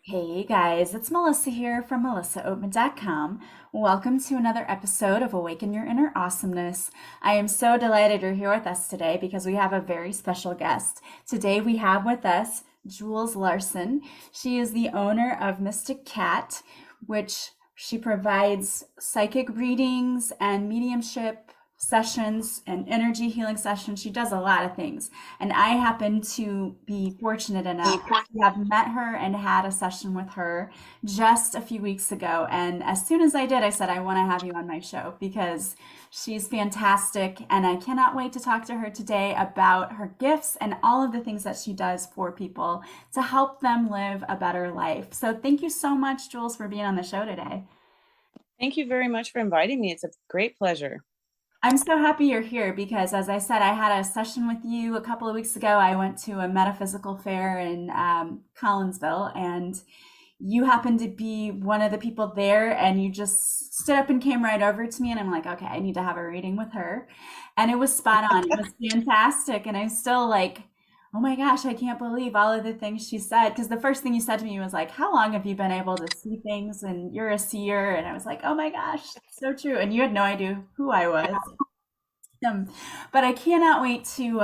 Hey guys, it's Melissa here from melissaoatman.com. Welcome to another episode of Awaken Your Inner Awesomeness. I am so delighted you're here with us today because we have a very special guest. Today we have with us Jules Larson. She is the owner of Mystic Cat, which she provides psychic readings and mediumship sessions and energy healing sessions. She does a lot of things. And I happen to be fortunate enough to have met her and had a session with her just a few weeks ago. And as soon as I did, I said, I want to have you on my show because she's fantastic. And I cannot wait to talk to her today about her gifts and all of the things that she does for people to help them live a better life. So thank you so much, Jules, for being on the show today. Thank you very much for inviting me. It's a great pleasure. I'm so happy you're here because, as I said, I had a session with you a couple of weeks ago. I went to a metaphysical fair in Collinsville, and you happened to be one of the people there, and you just stood up and came right over to me. And I'm like, okay, I need to have a reading with her. And it was spot on. It was fantastic. And I'm still like, oh my gosh, I can't believe all of the things she said. Because the first thing you said to me was like, how long have you been able to see things? And you're a seer. And I was like, oh my gosh, so true. And you had no idea who I was. Um, but I cannot wait to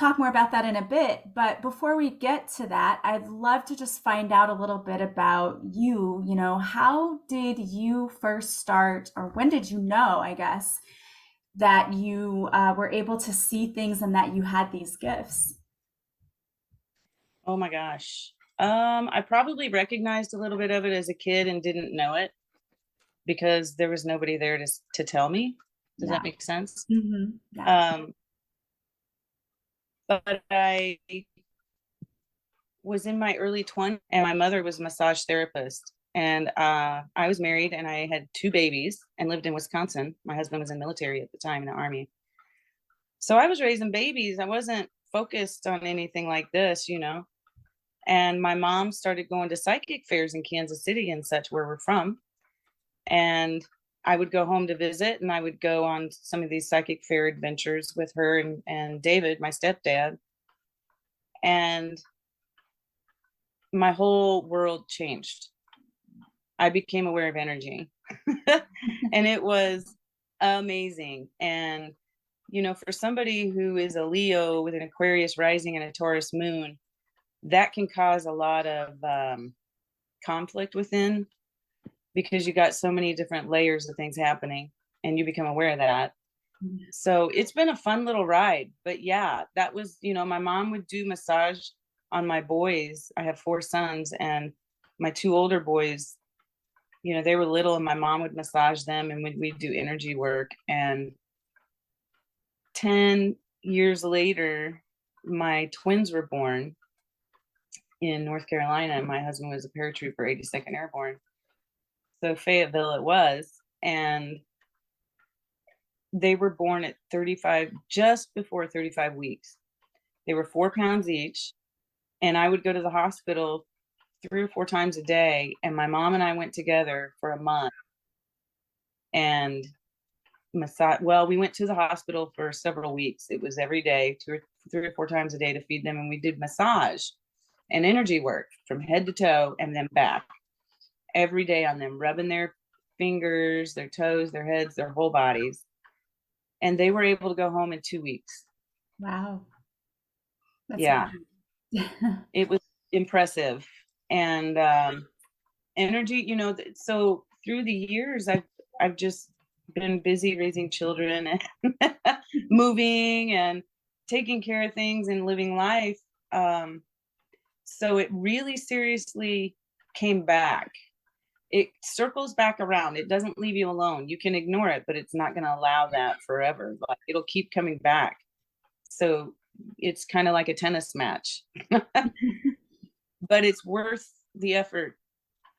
talk more about that in a bit. But before we get to that, I'd love to just find out a little bit about you. You know, how did you first start, or when did you know, I guess, that you were able to see things and that you had these gifts? Oh my gosh. I probably recognized a little bit of it as a kid and didn't know it because there was nobody there to tell me. Does Yeah. that make sense? Yeah. Um, but I was in my early 20s and my mother was a massage therapist. And I was married and I had two babies and lived in Wisconsin. My husband was in military at the time in the Army. So I was raising babies. I wasn't focused on anything like this. And my mom started going to psychic fairs in Kansas City and such, where we're from. And I would go home to visit and I would go on some of these psychic fair adventures with her and David, my stepdad. And my whole world changed. I became aware of energy. And it was amazing. And, for somebody who is a Leo with an Aquarius rising and a Taurus moon, that can cause a lot of conflict within because you got so many different layers of things happening and you become aware of that. So it's been a fun little ride. But yeah, that was, my mom would do massage on my boys. I have four sons, and my two older boys, they were little, and my mom would massage them and we'd do energy work. And 10 years later, my twins were born in North Carolina, and my husband was a paratrooper, 82nd Airborne. So Fayetteville it was. And they were born at 35, just before 35 weeks. They were 4 pounds each. And I would go to the hospital 3 or 4 times a day. And my mom and I went together for a month and massage. Well, we went to the hospital for several weeks. It was every day, 3 or 4 times a day to feed them. And we did massage and energy work from head to toe and then back every day on them, rubbing their fingers, their toes, their heads, their whole bodies. And they were able to go home in 2 weeks. Wow. That's Yeah, amazing. it was impressive. And energy, so through the years, I've just been busy raising children and moving and taking care of things and living life. So it really seriously came back. It circles back around. It doesn't leave you alone. You can ignore it, but it's not going to allow that forever. Like, it'll keep coming back. So it's kind of like a tennis match, but it's worth the effort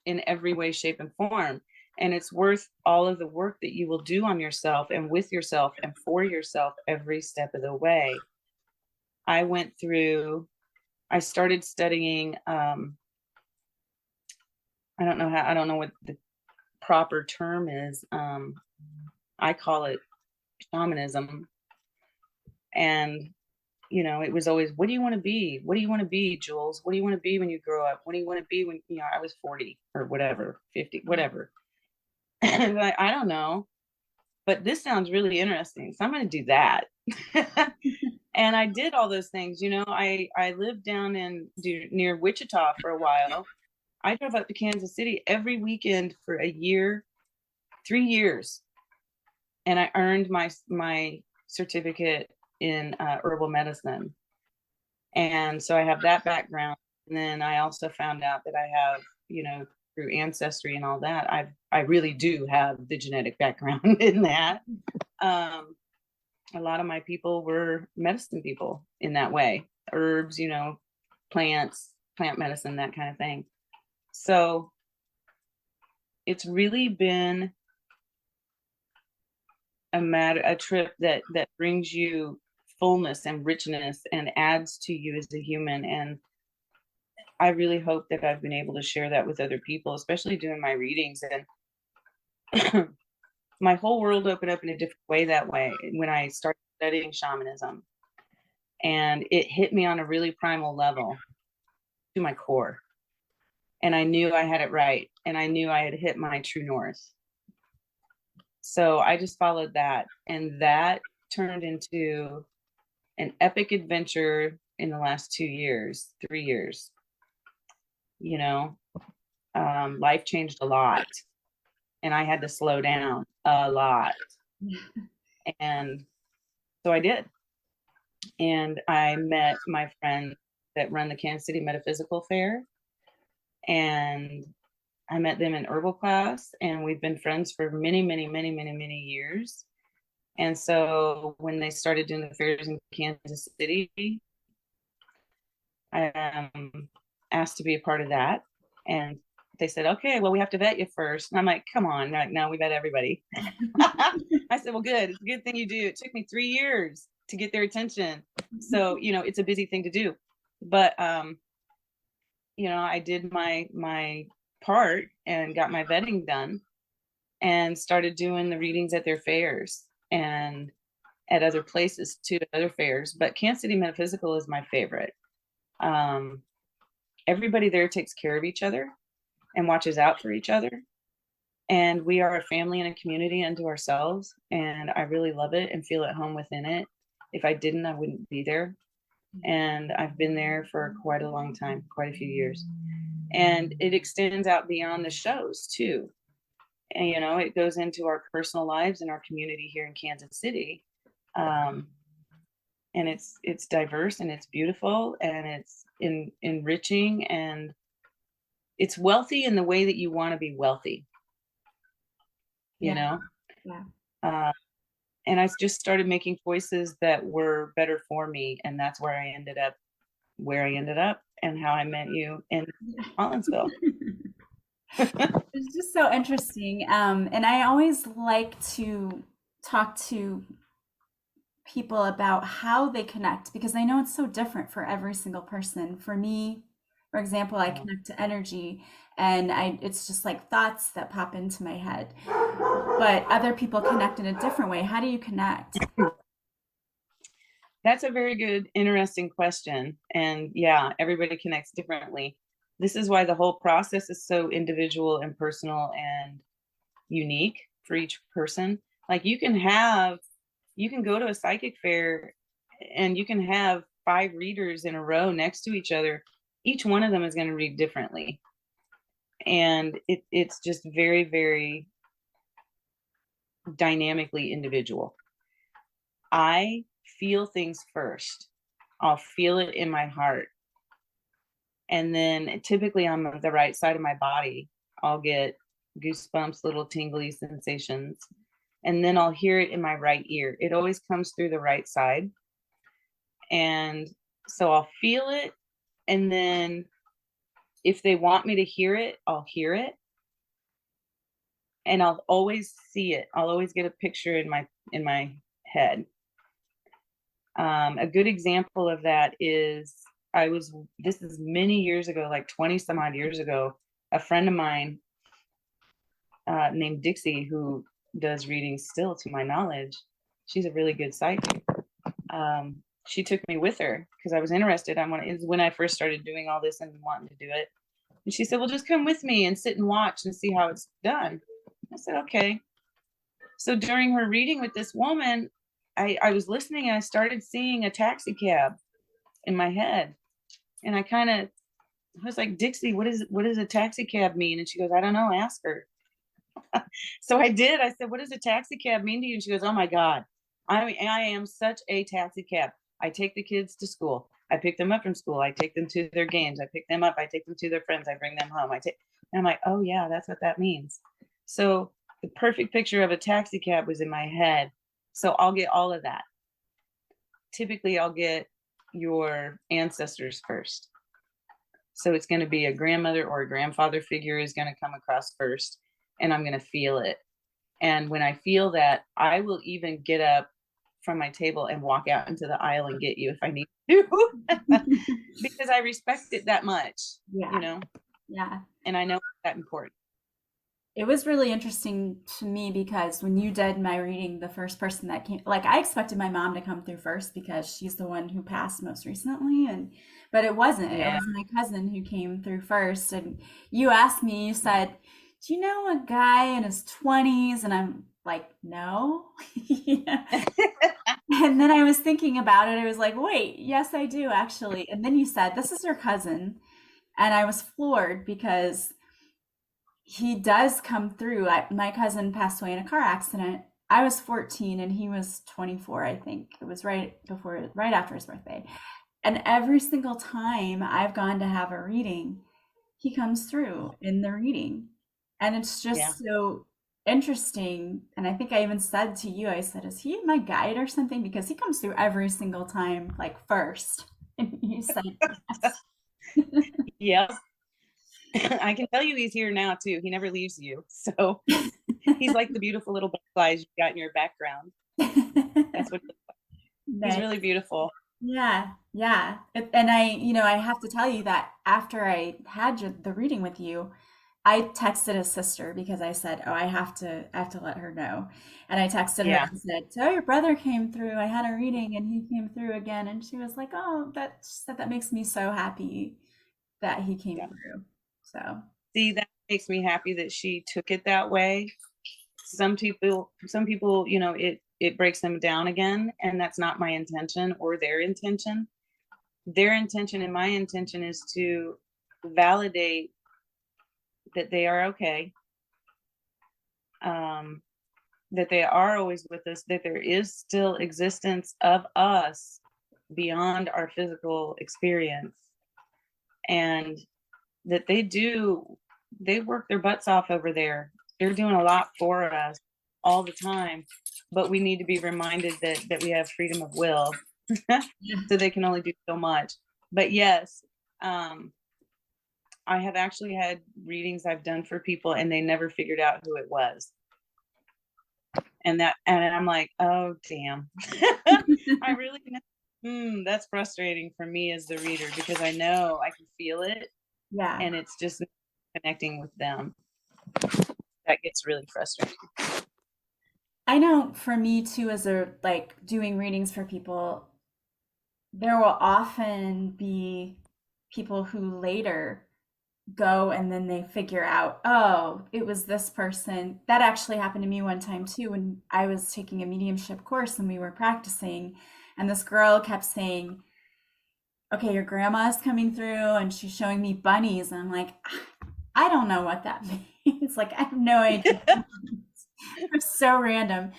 in every way, shape, and form. And it's worth all of the work that you will do on yourself and with yourself and for yourself every step of the way. I started studying, I don't know what the proper term is. I call it shamanism. And, it was always, what do you want to be? What do you want to be, Jules? What do you want to be when you grow up? What do you want to be when, I was 40 or whatever, 50, whatever. And I don't know, but this sounds really interesting. So I'm going to do that. And I did all those things. I lived down near Wichita for a while. I drove up to Kansas City every weekend for a year, 3 years. And I earned my certificate in herbal medicine. And so I have that background. And then I also found out that I have, through ancestry and all that, I really do have the genetic background in that. A lot of my people were medicine people in that way, herbs, plants, plant medicine, that kind of thing. So it's really been a trip that brings you fullness and richness and adds to you as a human. And I really hope that I've been able to share that with other people, especially doing my readings. And my whole world opened up in a different way that way when I started studying shamanism. And it hit me on a really primal level to my core. And I knew I had it right. And I knew I had hit my true north. So I just followed that. And that turned into an epic adventure in the last 2 years, 3 years. Life changed a lot. And I had to slow down a lot. And so I did. And I met my friend that run the KC Metaphysical Fair. And I met them in herbal class, and we've been friends for many, many, many, many, many years. And so when they started doing the fairs in Kansas City, I asked to be a part of that. And they said, okay, well, we have to vet you first. And I'm like, come on. They're like, no, we vet everybody. I said, well, good. It's a good thing you do. It took me 3 years to get their attention. So, it's a busy thing to do. But, I did my part and got my vetting done and started doing the readings at their fairs and at other places too, other fairs. But Kansas City Metaphysical is my favorite. Everybody there takes care of each other and watches out for each other. And we are a family and a community unto ourselves. And I really love it and feel at home within it. If I didn't, I wouldn't be there. And I've been there for quite a long time, quite a few years. And it extends out beyond the shows too. And, it goes into our personal lives and our community here in Kansas City. And it's diverse and it's beautiful and it's enriching and it's wealthy in the way that you want to be wealthy, you know? Yeah. And I just started making choices that were better for me. And that's where I ended up and how I met you in Collinsville. It's just so interesting. And I always like to talk to people about how they connect because I know it's so different for every single person. For me, for example, I connect to energy and it's just like thoughts that pop into my head. But other people connect in a different way. How do you connect? That's a very good, interesting question. And yeah, everybody connects differently. This is why the whole process is so individual and personal and unique for each person. Like you can go to a psychic fair and you can have 5 readers in a row next to each other. Each one of them is going to read differently. And it's just very, very dynamically individual. I feel things first. I'll feel it in my heart. And then typically on the right side of my body, I'll get goosebumps, little tingly sensations. And then I'll hear it in my right ear. It always comes through the right side. And so I'll feel it. And then if they want me to hear it, I'll hear it. And I'll always see it. I'll always get a picture in my head. A good example of that is this is many years ago, like 20 some odd years ago, a friend of mine named Dixie, who does readings still to my knowledge. She's a really good psychic. she took me with her because I was interested. Is when I first started doing all this and wanting to do it. And she said, well, just come with me and sit and watch and see how it's done. I said, okay. So during her reading with this woman, I was listening and I started seeing a taxi cab in my head. And I was like, Dixie, what does a taxi cab mean? And she goes, I don't know, ask her. So I did. I said, what does a taxi cab mean to you? And she goes, oh my God, I am such a taxi cab. I take the kids to school. I pick them up from school. I take them to their games. I pick them up. I take them to their friends. I bring them home. And I'm like, oh yeah, that's what that means. So the perfect picture of a taxi cab was in my head. So I'll get all of that. Typically, I'll get your ancestors first. So it's going to be a grandmother or a grandfather figure is going to come across first, and I'm going to feel it. And when I feel that, I will even get up from my table and walk out into the aisle and get you if I need to, because I respect it that much, you know? Yeah. And I know it's that important. It was really interesting to me because when you did my reading, the first person that came, like I expected my mom to come through first because she's the one who passed most recently, but it wasn't. It was my cousin who came through first. And you asked me, you said, do you know a guy in his 20s? And I'm like, no. And then I was thinking about it. I was like, wait, yes, I do actually. And then you said, this is your cousin. And I was floored because he does come through. My cousin passed away in a car accident. I was 14 and he was 24, I think. It was right after his birthday. And every single time I've gone to have a reading, he comes through in the reading. And it's just so interesting. And I think I even said to you, I said, is he my guide or something? Because he comes through every single time, like first. And you said, yes. Yeah. I can tell you he's here now too. He never leaves you. So he's like the beautiful little butterflies you got in your background. That's what he's really beautiful. Yeah. And I have to tell you that after I had the reading with you, I texted his sister because I said, oh, I have to let her know. And I texted her and said, so your brother came through. I had a reading and he came through again. And she was like, oh, that makes me so happy that he came through. So see, that makes me happy that she took it that way. Some people, it breaks them down again, and that's not my intention or their intention. Their intention and my intention is to validate that they are okay, that they are always with us, that there is still existence of us beyond our physical experience, and that they work their butts off over there. They're doing a lot for us all the time, but we need to be reminded that we have freedom of will. So they can only do so much. But yes, I have actually had readings I've done for people and they never figured out who it was. And I'm like, oh damn. I really that's frustrating for me as the reader, because I know I can feel it. Yeah. And it's just connecting with them. That gets really frustrating. I know for me too, as doing readings for people, there will often be people who later go and then they figure out, oh, it was this person. That actually happened to me one time too, when I was taking a mediumship course and we were practicing, and this girl kept saying, okay, your grandma's coming through and she's showing me bunnies. And I'm like, I don't know what that means. Like, I have no idea. It was so random.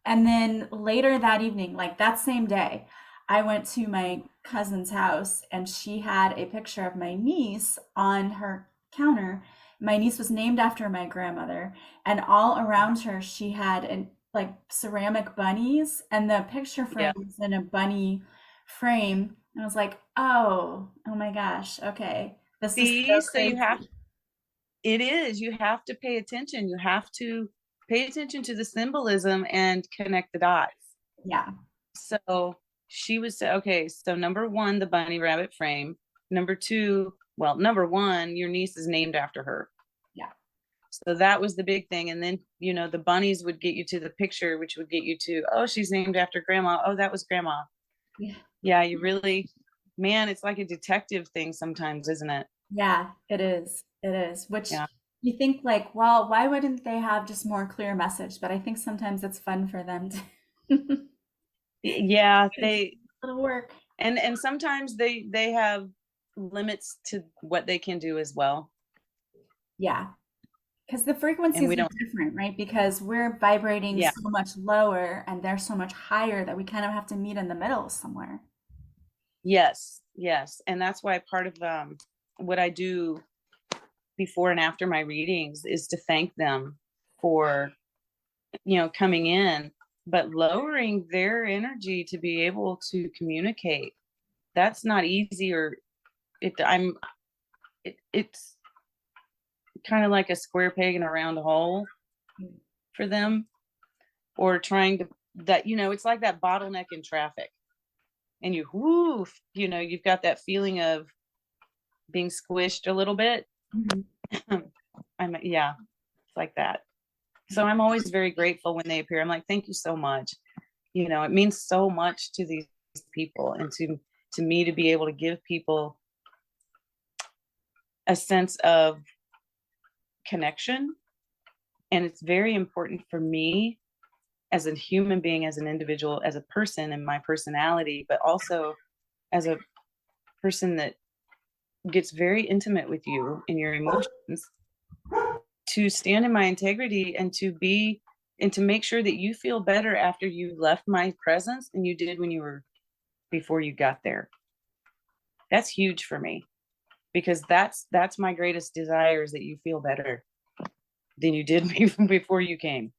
And then later that evening, like that same day, I went to my cousin's house and she had a picture of my niece on her counter. My niece was named after my grandmother, and all around her, she had like ceramic bunnies, and the picture frame was in a bunny frame. And I was like, oh my gosh, okay. This is so crazy. You have to pay attention. You have to pay attention to the symbolism and connect the dots. Yeah. So she was, okay, so number one, the bunny rabbit frame. Number one, your niece is named after her. Yeah. So that was the big thing. And then, the bunnies would get you to the picture, which would get you to, oh, she's named after grandma. Oh, that was grandma. Yeah. Yeah, you really, man, it's like a detective thing sometimes, isn't it? Yeah, it is. It is. Which Yeah. you think like, well, why wouldn't they have just more clear message? But I think sometimes it's fun for them to Yeah, it'll work. and sometimes they have limits to what they can do as well. Yeah. Because the And frequencies we are don't, different, right? Because we're vibrating yeah, so much lower and they're so much higher that we kind of have to meet in the middle somewhere. yes, yes. And that's why part of what I do before and after my readings is to thank them for, coming in, but lowering their energy to be able to communicate. That's not easy, or it's kind of like a square peg in a round hole for them, or trying to, that, it's like that bottleneck in traffic, and you've got that feeling of being squished a little bit. Mhm. Yeah, it's like that. So I'm always very grateful when they appear. I'm like, thank you so much. It means so much to these people, and to me, to be able to give people a sense of connection. And it's very important for me as a human being, as an individual, as a person, and my personality, but also as a person that gets very intimate with you and your emotions, to stand in my integrity and to make sure that you feel better after you left my presence than you did when you were before you got there. That's huge for me, because that's my greatest desire, is that you feel better than you did before you came,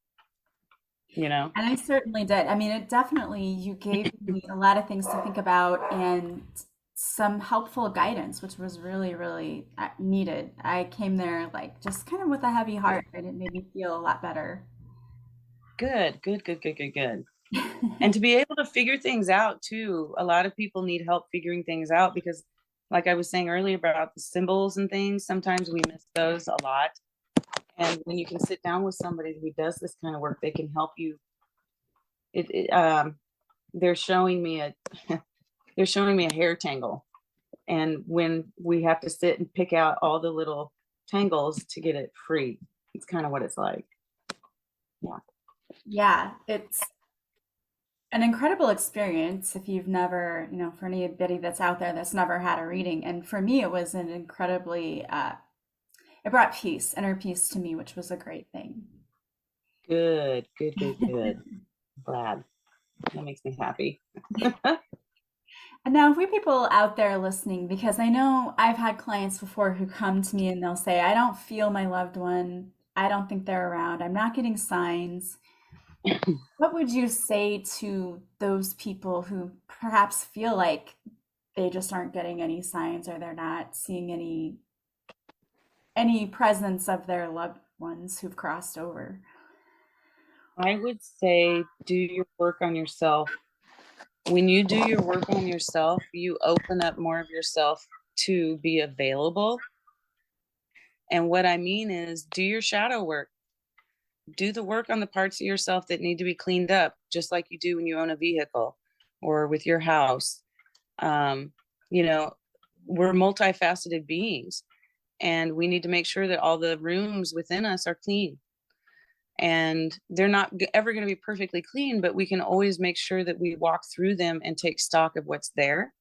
you know? And I certainly did. I mean, it definitely, you gave me a lot of things to think about and some helpful guidance, which was really, really needed. I came there like just kind of with a heavy heart, and it made me feel a lot better. Good, good, good, good, good, good. And to be able to figure things out too. A lot of people need help figuring things out, because like I was saying earlier about the symbols and things, sometimes we miss those a lot. And when you can sit down with somebody who does this kind of work, they can help you. They're showing me a they're showing me a hair tangle, and when we have to sit and pick out all the little tangles to get it free, it's kind of what it's like. Yeah. Yeah, it's an incredible experience if you've never, for anybody that's out there that's never had a reading. And for me, it was an incredibly, it brought peace, inner peace to me, which was a great thing. Good, good, good, good. Glad. That makes me happy. And now, if we people out there listening, because I know I've had clients before who come to me and they'll say, I don't feel my loved one. I don't think they're around. I'm not getting signs. What would you say to those people who perhaps feel like they just aren't getting any signs, or they're not seeing any presence of their loved ones who've crossed over? I would say do your work on yourself. When you do your work on yourself, you open up more of yourself to be available. And what I mean is, do your shadow work. Do the work on the parts of yourself that need to be cleaned up, just like you do when you own a vehicle or with your house. Um, you know, we're multifaceted beings, and we need to make sure that all the rooms within us are clean. And they're not ever going to be perfectly clean, but we can always make sure that we walk through them and take stock of what's there.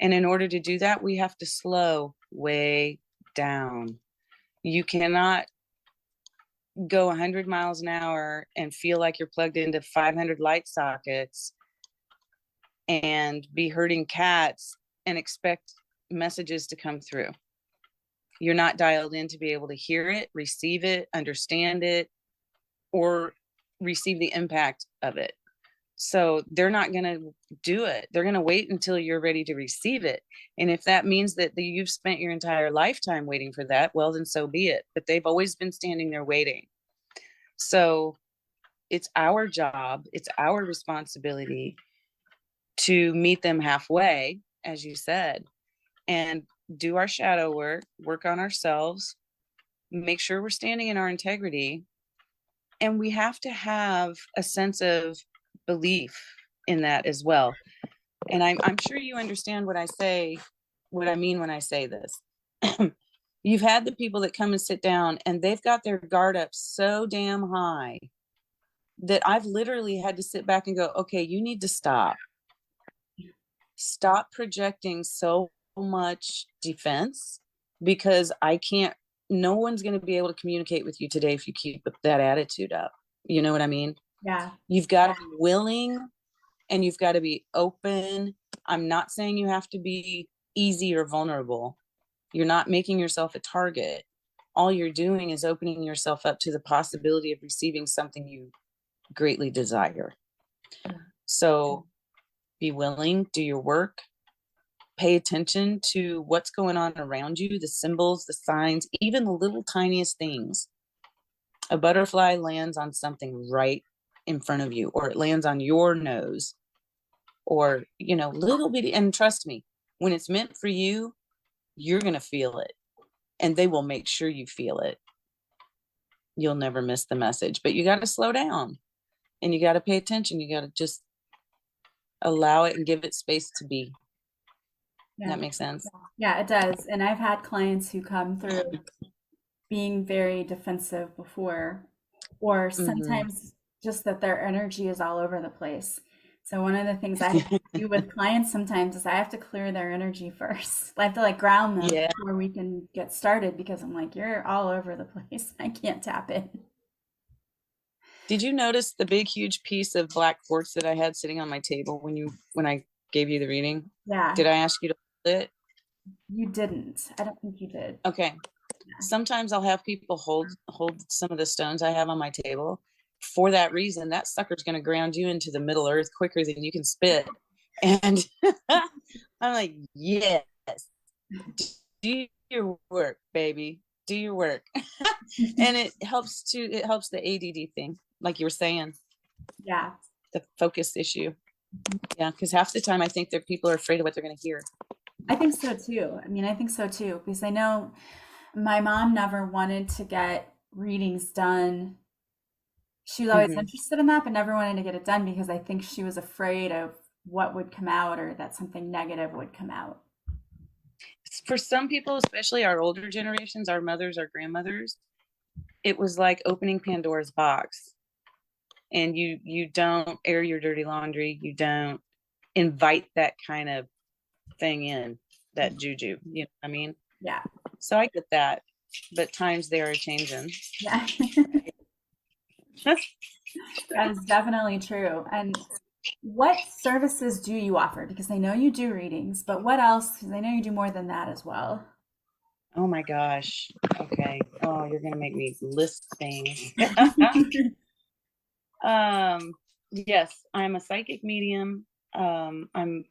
And in order to do that, we have to slow way down. You cannot go 100 miles an hour and feel like you're plugged into 500 light sockets and be herding cats and expect messages to come through. You're not dialed in to be able to hear it, receive it, understand it, or receive the impact of it. So they're not going to do it. They're going to wait until you're ready to receive it. And if that means that you've spent your entire lifetime waiting for that, well, then so be it. But they've always been standing there waiting. So it's our job, it's our responsibility to meet them halfway, as you said, and do our shadow work on ourselves, make sure we're standing in our integrity. And we have to have a sense of belief in that as well. And I'm sure you understand what I mean when I say this. You've had the people that come and sit down and they've got their guard up so damn high that I've literally had to sit back and go, okay, you need to stop. Stop projecting so much defense, because no one's going to be able to communicate with you today if you keep that attitude up. You know what I mean? Yeah. You've got to be willing and you've got to be open. I'm not saying you have to be easy or vulnerable. You're not making yourself a target. All you're doing is opening yourself up to the possibility of receiving something you greatly desire. So be willing, do your work, pay attention to what's going on around you, the symbols, the signs, even the little tiniest things. A butterfly lands on something right in front of you, or it lands on your nose, or, little bitty. And trust me, when it's meant for you, you're going to feel it, and they will make sure you feel it. You'll never miss the message, but you got to slow down and you got to pay attention. You got to just allow it and give it space to be. Yeah. That makes sense. Yeah, it does. And I've had clients who come through being very defensive before, or sometimes just that their energy is all over the place. So one of the things I have to do with clients sometimes is I have to clear their energy first. I have to ground them Yeah. before we can get started, because I'm like, you're all over the place. I can't tap in. Did you notice the big, huge piece of black quartz that I had sitting on my table when I gave you the reading? Yeah. Did I ask you to hold it? You didn't. I don't think you did. Okay. Sometimes I'll have people hold some of the stones I have on my table. For that reason, that sucker's going to ground you into the Middle Earth quicker than you can spit. And I'm like, yes, do your work, baby. Do your work. And it helps the ADD thing, like you were saying. Yeah. The focus issue. Yeah, because half the time I think that people are afraid of what they're going to hear. I think so too. I mean, I think so too, because I know my mom never wanted to get readings done. She was always interested in that, but never wanted to get it done because I think she was afraid of what would come out, or that something negative would come out. For some people, especially our older generations, our mothers, our grandmothers, it was like opening Pandora's box. And you don't air your dirty laundry. You don't invite that kind of thing in, that juju. You know what I mean? Yeah. So I get that, but times they are changing. Yeah. That is definitely true. And what services do you offer? Because I know you do readings, but what else? Because I know you do more than that as well. Oh my gosh. Okay. Oh, you're gonna make me list things. Yes, I'm a psychic medium. I'm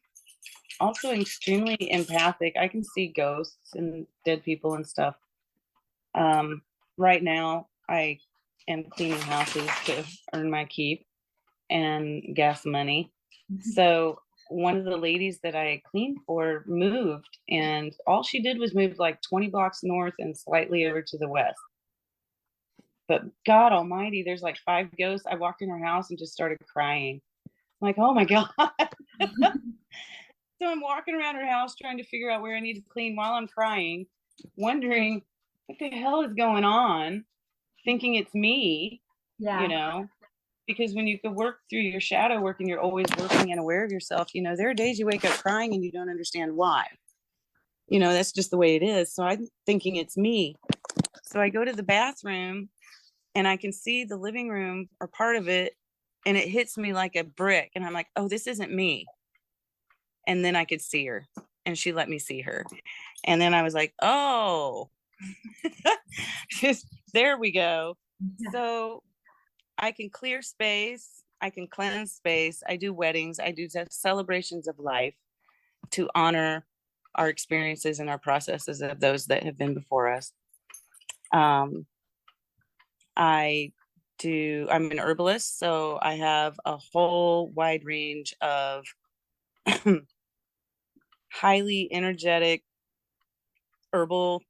also extremely empathic. I can see ghosts and dead people and stuff. Right now I am cleaning houses to earn my keep and gas money. So one of the ladies that I cleaned for moved, and all she did was move like 20 blocks north and slightly over to the west. But God almighty, there's like 5 ghosts. I walked in her house and just started crying. I'm like, oh my God. So I'm walking around her house trying to figure out where I need to clean while I'm crying, wondering what the hell is going on, thinking it's me, Yeah. because when you could work through your shadow work and you're always working and aware of yourself, there are days you wake up crying and you don't understand why. That's just the way it is. So I'm thinking it's me. So I go to the bathroom and I can see the living room or part of it, and it hits me like a brick. And I'm like, oh, this isn't me. And then I could see her, and she let me see her. And then I was like, oh, there we go. Yeah. So I can clear space. I can cleanse space. I do weddings. I do celebrations of life to honor our experiences and our processes of those that have been before us. I'm an herbalist, so I have a whole wide range of highly energetic herbal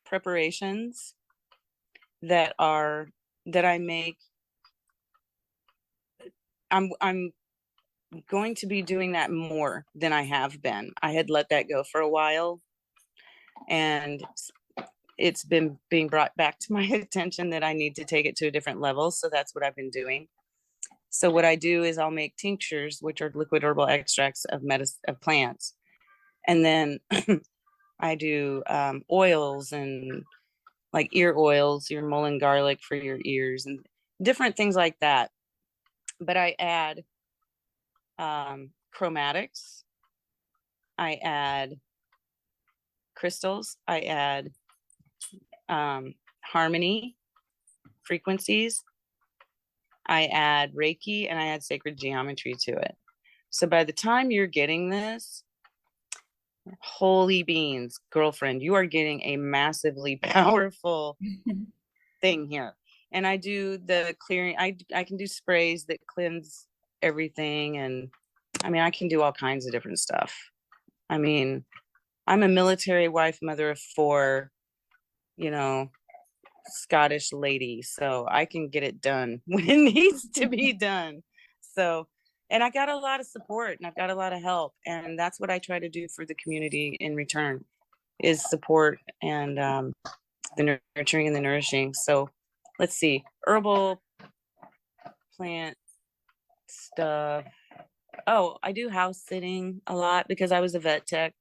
preparations that I make. I'm going to be doing that more than I have been. I had let that go for a while, and it's been being brought back to my attention that I need to take it to a different level. So that's what I've been doing. So what I do is I'll make tinctures, which are liquid herbal extracts of plants. And then I do oils and like ear oils, your mullein garlic for your ears and different things like that. But I add chromatics. I add crystals. I add harmony frequencies. I add Reiki, and I add sacred geometry to it. So by the time you're getting this, holy beans, girlfriend, you are getting a massively powerful thing here. And I do the clearing. I can do sprays that cleanse everything. And I mean, I can do all kinds of different stuff. I mean, I'm a military wife, mother of 4, Scottish lady, so I can get it done when it needs to be done. So, and I got a lot of support and I've got a lot of help, and that's what I try to do for the community in return, is support and the nurturing and the nourishing. So let's see, herbal plant stuff. Oh, I do house sitting a lot because I was a vet tech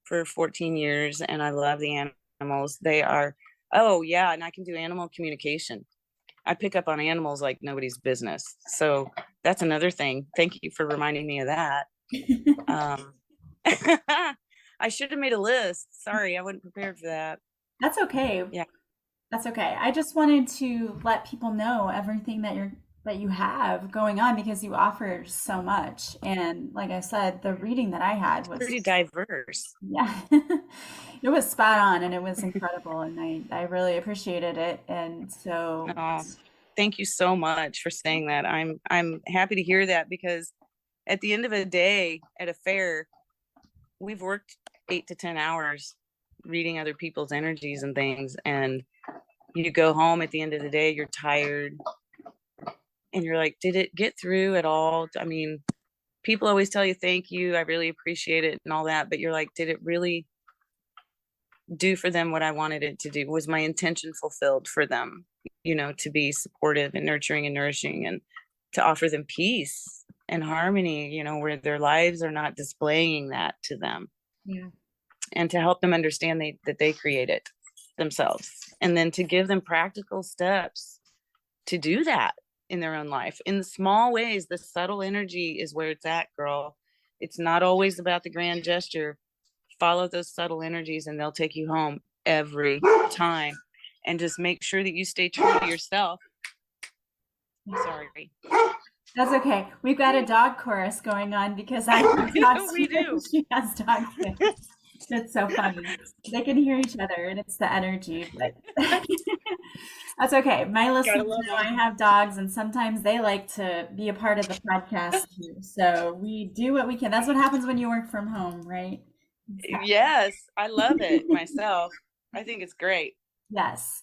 for 14 years and I love the animals. They are, oh yeah, and I can do animal communication. I pick up on animals like nobody's business. So that's another thing. Thank you for reminding me of that. I should have made a list. Sorry, I wasn't prepared for that. That's okay. Yeah. That's okay. I just wanted to let people know everything that you have going on because you offer so much. And like I said, the reading that I had was pretty diverse. Yeah. It was spot on and it was incredible and I really appreciated it. And so thank you so much for saying that. I'm happy to hear that because at the end of the day at a fair, we've worked 8 to 10 hours reading other people's energies and things, and you go home at the end of the day, you're tired and you're like, did it get through at all? I mean, people always tell you thank you, I really appreciate it and all that, but you're like, did it really do for them what I wanted it to do? Was my intention fulfilled for them, to be supportive and nurturing and nourishing and to offer them peace and harmony, where their lives are not displaying that to them. Yeah. And to help them understand that they create it themselves, and then to give them practical steps to do that in their own life in the small ways. The subtle energy is where it's at, girl. It's not always about the grand gesture. Follow those subtle energies and they'll take you home every time. And just make sure that you stay true to yourself. Sorry. That's okay. We've got a dog chorus going on because I have we do. She has dogs too. It's so funny. They can hear each other and it's the energy, but that's okay. My listeners know I have dogs and sometimes they like to be a part of the podcast too. So we do what we can. That's what happens when you work from home, right? Yes, I love it myself. I think it's great. Yes,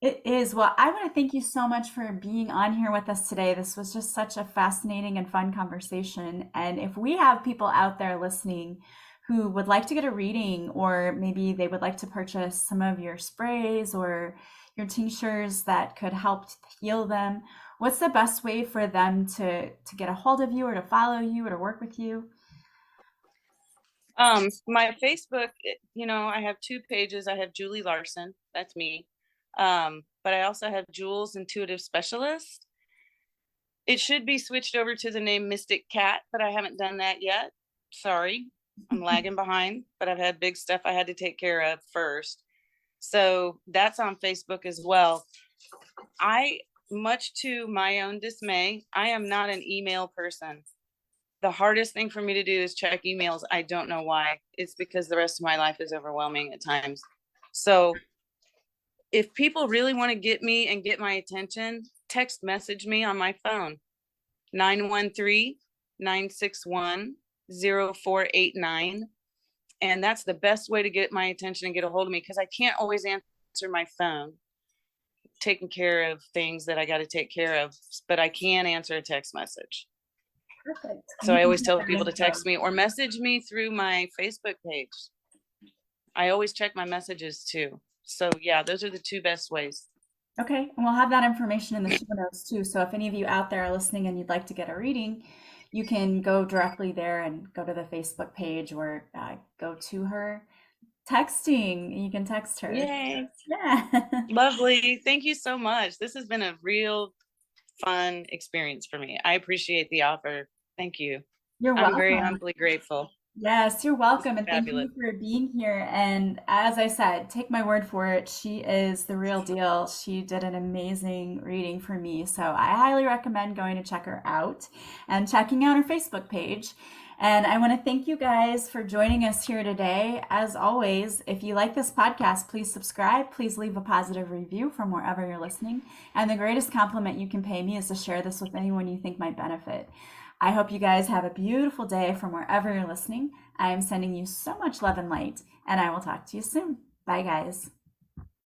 it is. Well, I want to thank you so much for being on here with us today. This was just such a fascinating and fun conversation. And if we have people out there listening who would like to get a reading, or maybe they would like to purchase some of your sprays or your tinctures that could help heal them, what's the best way for them to get a hold of you or to follow you or to work with you? My Facebook, I have 2 pages. I have Julie Larson, that's me. But I also have Jules Intuitive Specialist. It should be switched over to the name Mystic Cat, but I haven't done that yet. Sorry, I'm lagging behind, but I've had big stuff I had to take care of first. So that's on Facebook as well. Much to my own dismay, I am not an email person. The hardest thing for me to do is check emails. I don't know why. It's because the rest of my life is overwhelming at times. So if people really want to get me and get my attention, text message me on my phone, 913-961-0489. And that's the best way to get my attention and get a hold of me, because I can't always answer my phone, taking care of things that I got to take care of, but I can answer a text message. Perfect. So You I can always get tell that people to info. text me or message me through my Facebook page. I always check my messages too. So yeah, those are the two best ways. Okay, and we'll have that information in the show notes too. So if any of you out there are listening and you'd like to get a reading, you can go directly there and go to the Facebook page or go to her texting. You can text her. Yay. Yeah. Lovely. Thank you so much. This has been a real fun experience for me. I appreciate the offer. Thank you. You're I'm very welcome. humbly grateful. Yes, you're This is welcome. And thank fabulous. you for being here. And as I said, take my word for it. She is the real deal. She did an amazing reading for me. So I highly recommend going to check her out and checking out her Facebook page. And I want to thank you guys for joining us here today. As always, if you like this podcast, please subscribe. Please leave a positive review from wherever you're listening. And the greatest compliment you can pay me is to share this with anyone you think might benefit. I hope you guys have a beautiful day from wherever you're listening. I am sending you so much love and light, and I will talk to you soon. Bye, guys.